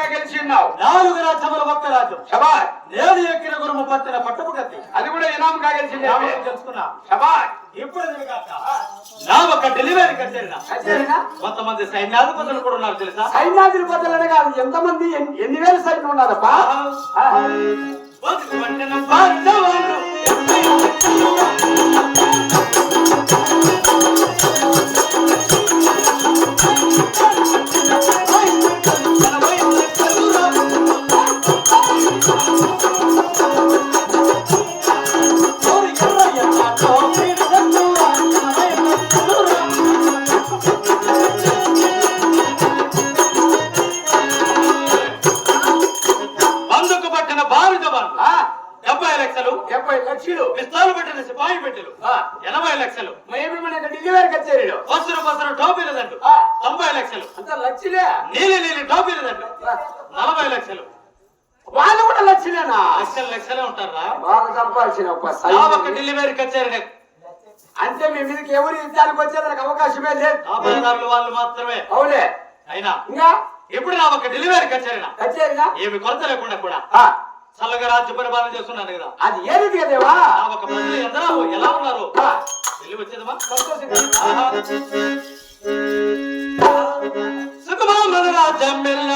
రాజ్యంగా గెలిచిన్నావు. 4 రాజ్యముల ఒక్క రాజ్యం. శబాష్. నేను ఎక్కిన గురుము పట్టిన పట్టపు కత్తి. అది కూడా ఇనాంగా గెలిచింది. తెలుసుకున్నా. శబాష్. ఇప్పుడు నా ఒక డెలివరీ కచేరినా కొంతమంది సైన్యాధిపతులు కూడా ఉన్నారు తెలుసా? సైన్యాధిపతులనే కాదు, ఎంతమంది ఎన్ని వేల సైన్యం ఉన్నారప్పా? పిస్తాలు పెట్టిన సిపాయి పెట్టెలు 80 లక్షలు. డెలివరీ కచేరీలో పసరు టోపీల దండు 90 లక్షలు. అంత లక్షలే. నీలి టోపీల దండు 40 లక్షలు. వాళ్ళు కూడా లక్షలేనా? లక్షలే ఉంటారా? బాగా సంపాదించిన ఒక డెలివరీ కచేరీ అంటే మీ మీదకి ఎవరు యుద్ధానికి వచ్చేదానికి అవకాశమే లేదు. వాళ్ళు మాత్రమే. అవునే. అయినా ఇంకా ఇప్పుడు నా ఒక డెలివరీ కచేరీనా ఏమి కొరత లేకుండా కూడా చల్లగా రాజ్య పరిపాలన చేస్తున్నాను కదా. అది ఏది కదేవా? ఒక ప్రజలు ఎందరూ ఎలా ఉన్నారు? వెళ్ళి వచ్చేదమ్మా. సుఖమామన రాజ్యం వెళ్ళ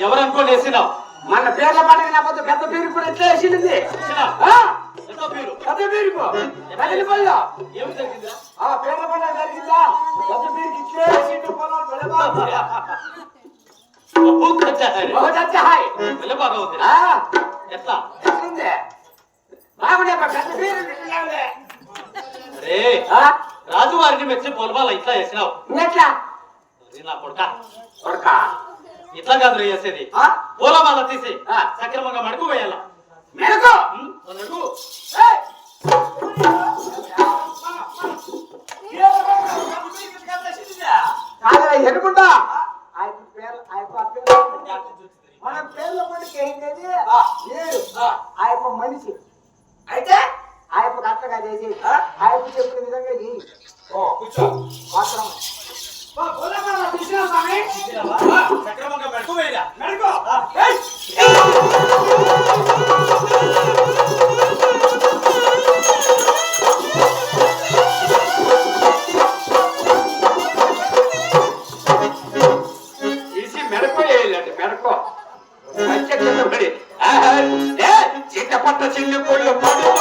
ఎవరనుకోండి వేసినావు? మన పేర్ల పండుగ నా పెద్ద పేరు కూడా ఎట్లా వేసింది? పెద్ద పేరుకు ఏమి జరిగిందా? పేర్ల పండుగ జరిగిందా? పెద్ద పేరుకి ఇట్లే వేసిండు. ఎట్లా బాగుండే పెద్ద పేరు. రాజువారిని మెచ్చి పొలమాల ఇట్లా వేసినావు. ఎట్లా నా కొడుక ఇట్లా కాదు వేసేది. పూలమాల తీసి సక్రమంగా మడుకు వేయాల. మెడకు ఎడుకుంటా మన పేర్ల పండుగ ఏంటది? ఆయన మనిషి అయితే ఆయనకు అట్టగా చేసి ఆయన చెప్పిన విధంగా మాత్రం సక్రమంగా మెడకు వేయాల. మెడకు తీసి మెడకు వేయాలండి. మెడకు పడి చిట్టపట్ట చిల్లు కొళ్ళు పడుతూ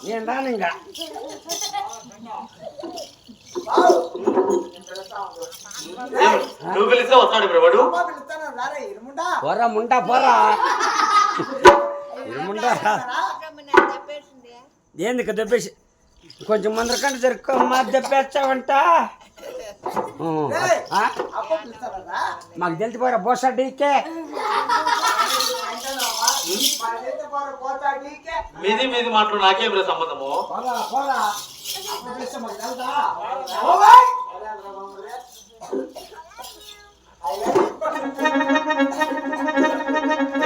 నేను రాను ఇంకా నువ్వు పిలిస్తే వస్తాడు ఇప్పుడు వాడు. పోరా ముంటా పోరా ఇరుముంటా ఎందుకు దెబ్బేసి కొంచెం ముందరకంటే జరుపుకోమ్మా దెబ్బేస్తావంట మాకు తెలిసిపోరా బోసా డీకే మీది మీది మాటలు నాకేం రే సంబంధము.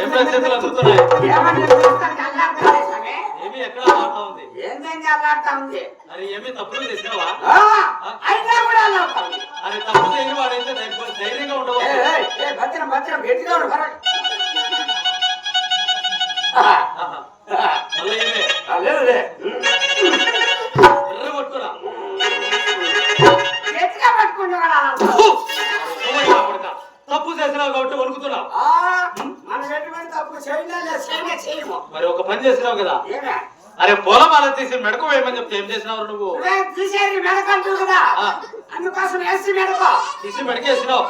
ఏం చేతులు అందుతున్నాయి. ఏమి ఎక్కడ ఆడుతా ఉంది. అరే ఏమి తప్పులు చేసినావా. అరే తప్పు చేయని వాడైతే ధైర్యంగా ఉండవచ్చు. మళ్ళీ ఏమే తప్పు చేసినావు కాబట్టి వణుకుతున్నావు. మరి ఒక పని చేసినావు కదా. అరే పొలం అలా తీసి మెడకు వేయమని చెప్తే ఏం చేసినావు నువ్వు. అందుకోసం తీసి మెడకేసినావు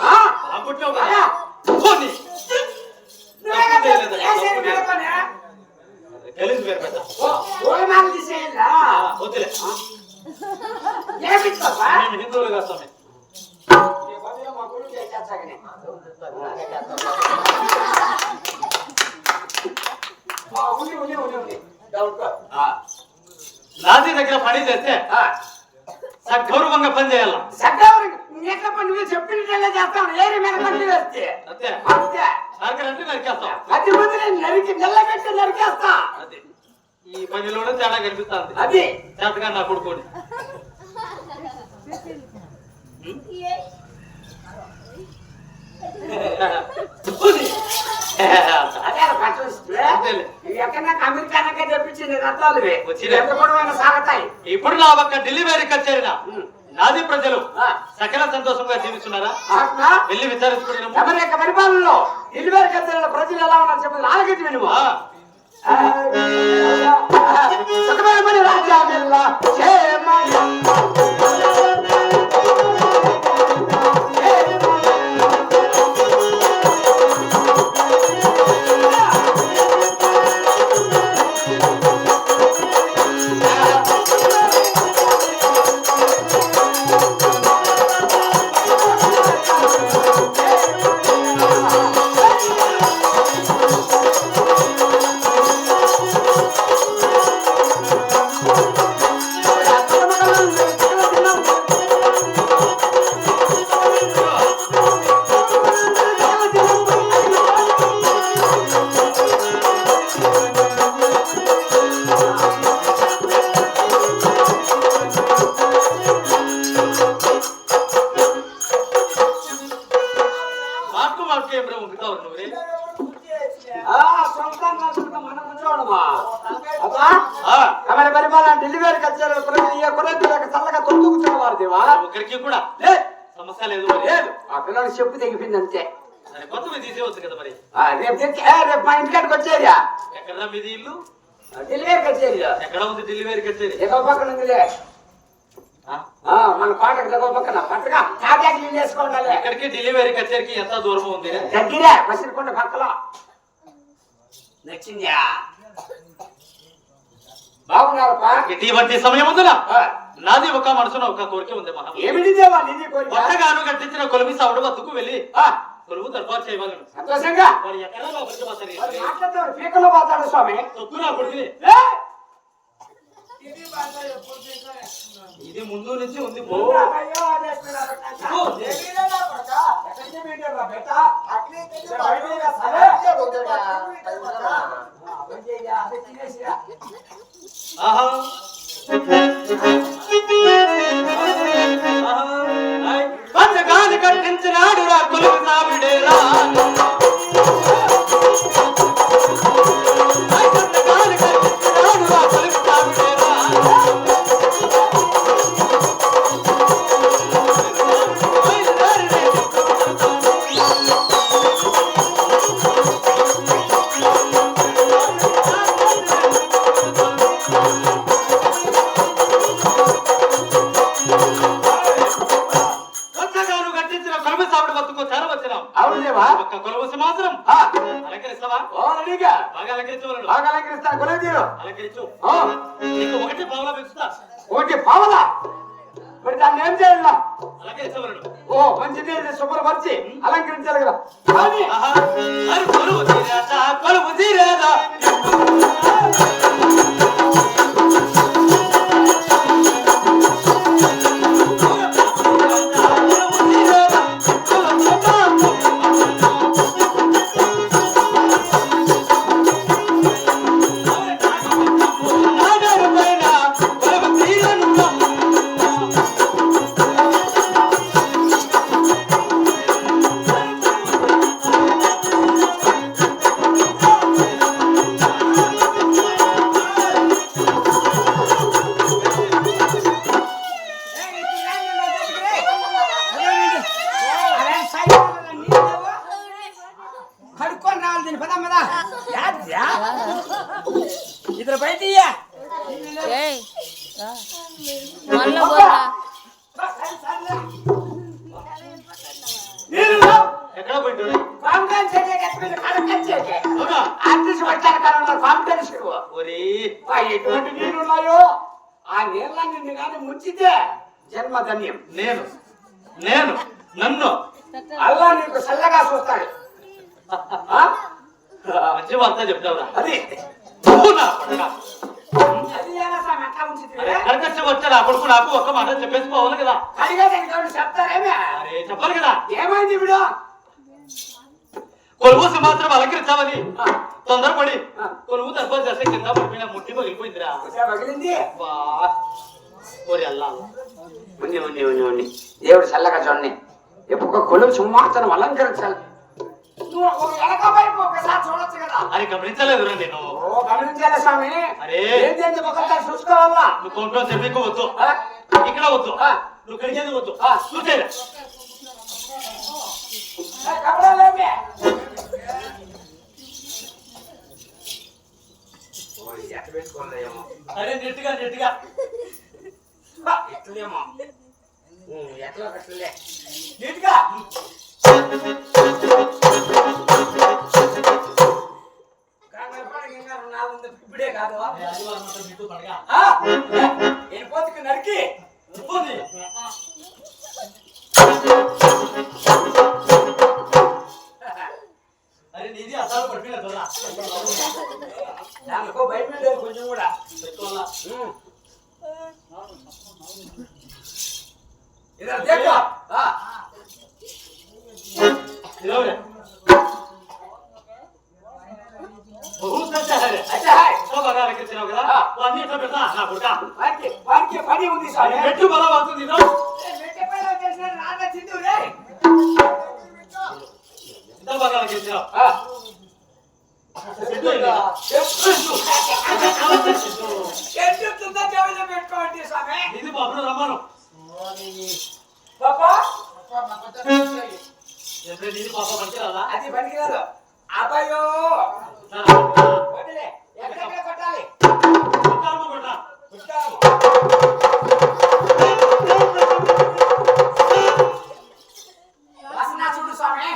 అనుకుంటున్నావు కదా. కలిసి పేరు పెట్ట వద్దులే మేము హిందువులు కాస్తామే. రాజీ దగ్గర పని చేస్తే సగౌరవంగా పని చేయాల. నువ్వు చెప్పినట్లే చేస్తాను. ఏరి మీద పని వేస్తే అంతే అంతే నరకరంటే నరికేస్తాం. అది ముందు నేను నల్లబెట్టి నరికేస్తా. అదే ఈ పనిలోనే తేడా కనిపిస్తుంది. అది చేతగా నా కొడుకోని అమెరికానకే తెప్పించింది రత్నాలు సాగుతాయి. ఇప్పుడు నా ఒక్క డెలివరీ కచేరినా నాది ప్రజలు సకల సంతోషంగా జీవిస్తున్నారా. వెళ్ళి విచారించుకుని అమెరికా పరిపాలనలో డెలివరీ కచేరీలో ప్రజలు ఎలా ఉన్నారు చెప్పండి. ఆలకించి వినుము. డెలివరీ కచేరీలో చల్లగా తొందు కూర్చోవాలి వారిదేవా. ఒకరికి కూడా సమస్య లేదు. ఆ పిల్లలు చెప్పు తెగిపోయింది అంతే. తీసేవచ్చు కదా మరి. రేపు మా ఇంటికాడికి వచ్చేదా. ఎక్కడ మీది ఇల్లు. డెలివరీ కచేరీ ఎక్కడ ఉంది. డెలివరీ కచేరీ ఎగో పక్కన ఉందిలే. మన కోటకు ఎగో పక్కన పక్కగా తాజాకి వేసుకోండి. ఎక్కడికి డెలివరీ కచేరీకి ఎంత దూరం ఉంది. దగ్గరే బసిరికొండ పక్కలో. నచ్చిందా బాగున్నారప్పా. ఇటువంటి సమయం ఉందిలా నాది ఒక మనసున ఒక కోరిక ఉంది. మహా ఏమిటి దేవా నీది కోరిక. కొత్తగాను కట్టించిన కొలిమి సావుడు వద్దకు వెళ్ళి కొలువు దర్బారు చేయవాలి. సంతోషంగా పీకలో పోతాడు స్వామి. తొక్కునా కొడుకుని ఇది ముందు నుంచి ఉంది. పంచగాని కట్టించినాడు రా కొలువు సావిడేరా. సింహాసనం అలంకరిస్తావా? రెడీగా బాగా అలంకరించవలను. బాగా అలంకరిస్తాను గురుజీలు. అలంకరించు. నీకు ఒకటి పావులా పెంచుతా. ఒకటి పావలా మరి దాన్ని ఏం చేయాలి? అలంకరించవలను. ఓ మంచి నీళ్ళు శుభ్రపరిచి అలంకరించాలి కదా. కానీ అరే కొలువు తీరాదా, కొలువు తీరాదా. కడుక్కొని రావాలి దీని పదం కదా ఇద్దరు బయట ఎక్కడ పోయిండు? ఎటువంటి నీళ్ళు ఉన్నాయో ఆ నీళ్ళని నిన్ను కానీ ముంచితే జన్మధన్యం. నేను నేను నన్ను అల్లా నీకు చల్లగా చూస్తాడు. మంచి వార్త చెప్తావురా. అది అది కనకచ్చి వచ్చాడు ఆ కొడుకు. నాకు ఒక్క మాట చెప్పేసుకోవాలి కదా. చెప్తారేమే అరే చెప్పాలి కదా. ఏమైంది ఇప్పుడు? కొలువు సింహాసనం అలంకరించామని తొందరపడి కొలువు దర్బారు చేస్తే కింద పడిపోయిన ముట్టి పగిలిపోయిందిరా. పగిలింది. ఓరి అల్లా ఉండి దేవుడు చల్లగా చూడండి. ఎప్పుడు కొలువు సింహాసనం అలంకరించాలి. ఒకసారి చూడొచ్చు కదా. అది గమనించలేదు నేను. గమనించాలి స్వామి. అరే ఏంటంటే ఒకసారి చూసుకోవాలా. నువ్వు కొంట్లో చెప్పికు వద్దు, ఇక్కడ వద్దు, నువ్వు కడిగేది వద్దు. చూసేరా అరే నెట్టుగా నెట్టుగా ఎట్లేమో ఎట్లా కట్టలే నీట్గా ఇప్పుడే కాదు పోతుకు నరికి అరే నీది అసాలు పడిపోయిన దొరా దానికో భయపడలేదు కొంచెం కూడా పెట్టుకోవాలా. इधर देखो हां बहुत अच्छा है सब बगा लेके चलो కదా వాని ఇట్లా పెడతా నా కొడుకా వానికి పని ఉంది సార్ పెట్టు బల అవుతుంది నో పెట్టే పని చేసిన రాగా చిందు రే ఇంత బగా లేకే చలో చెట్టు జావలో పెట్టుకోండి సామే ఇది బాబు రమ్మను పాపా ఎప్పుడు ఇది పాప పనికిరాదా అది పనికిరాదు అబ్బయ్యో వదిలే ఎక్కడ కొట్టాలి కొట్టాము కొట్టా కొట్టాము వాసన చూడు స్వామి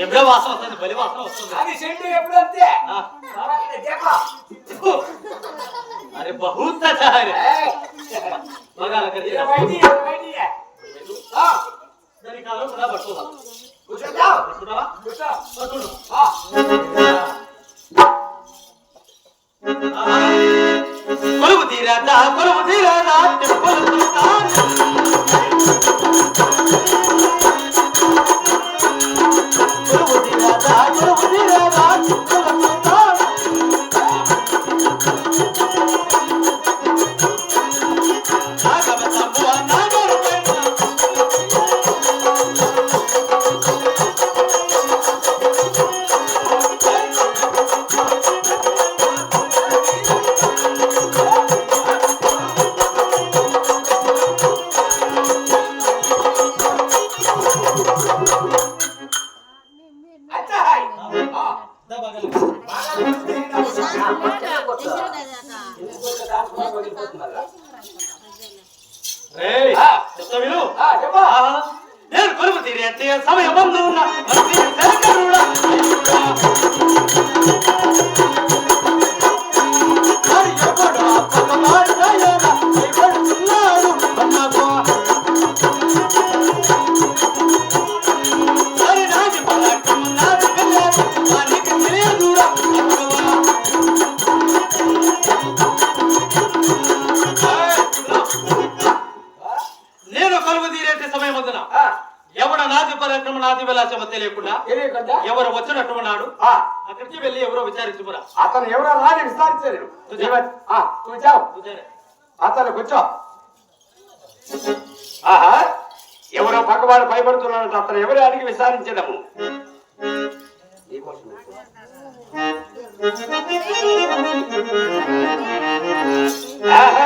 ఎప్పుడో వాసన వస్తుంది బలి వాసన వస్తుంది అది చెట్టు ఎప్పుడు అంతే अरे बहुत अच्छा है बगा कर दिया बैठी है हां दानी कालो बड़ा बटोला कुछ जाओ बटोला कुछ बटोलो हां కొలువు తీరాదా తిరుపతి సుల్తాన్ కొలువు తీరాదా తిరుపతి సుల్తాన్ నేను కొలువు తీరే సమయం ముందు ఉన్న మంత్రి శంకరుడా. మరి ఎవడో పక్కవాడు రాయనా, భయపడుతున్నాడు అన్నాకో. మరి నాది పరాక్రమం నాది వెళ్ళాడు, వానికి తెలియదురా అన్నావా. నేను కలుగు తీరేటి సమయం వద్దున ఎవడ నాది పరాక్రమ నాది విలాసమ తెలియకుండా ఎవరు వచ్చినట్టున్నాడు అక్కడికి వెళ్ళి ఎవరో విచారించుకురా. అతను ఎవరో రాని విచారించారు. అతను కూర్చో. ఆహా, ఎవరో పక్కవాడు భయపడుతున్నాడంట. అతను ఎవరు అడిగి విచారించడము. ఆహా